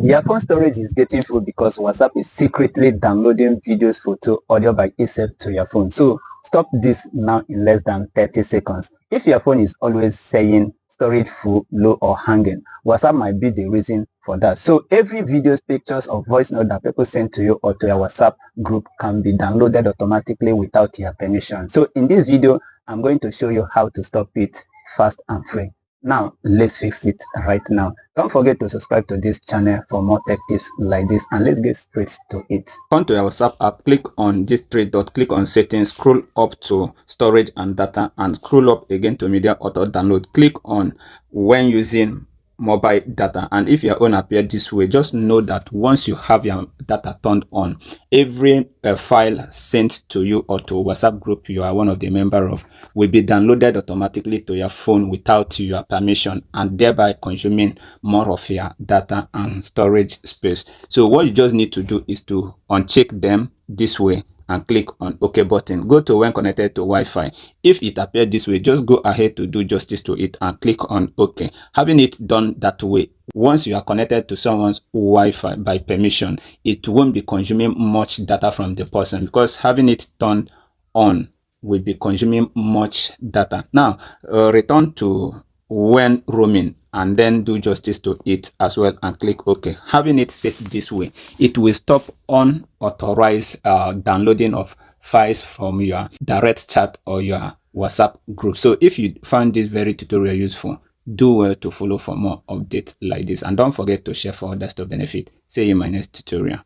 Your phone storage is getting full because WhatsApp is secretly downloading videos, photo, audio by itself to your phone. So stop this now in less than 30 seconds. If your phone is always saying storage full, low or hanging, WhatsApp might be the reason for that. So every videos, pictures or voice note that people send to you or to your WhatsApp group can be downloaded automatically without your permission. So in this video, I'm going to show you how to stop it fast and free. Now let's fix it right now. Don't forget to subscribe to this channel for more tech tips like this, and let's get straight to it. Come to your WhatsApp app, click on this three dot, click on settings, scroll up to storage and data, and scroll up again to media auto download. Click on when using mobile data, and if your own appear this way, just know that once you have your data turned on, every file sent to you or to WhatsApp group you are one of the member of will be downloaded automatically to your phone without your permission, and thereby consuming more of your data and storage space. So what you just need to do is to uncheck them this way and click on OK button. Go to when connected to Wi-Fi. If it appears this way, just go ahead to do justice to it and click on OK. Having it done that way, once you are connected to someone's Wi-Fi by permission, it won't be consuming much data from the person, because having it turned on will be consuming much data. Now return to when roaming and then do justice to it as well and click OK. Having it set this way, it will stop unauthorized downloading of files from your direct chat or your WhatsApp group. So if you found this very tutorial useful, do well to follow for more updates like this, and don't forget to share for others to benefit. See you in my next tutorial.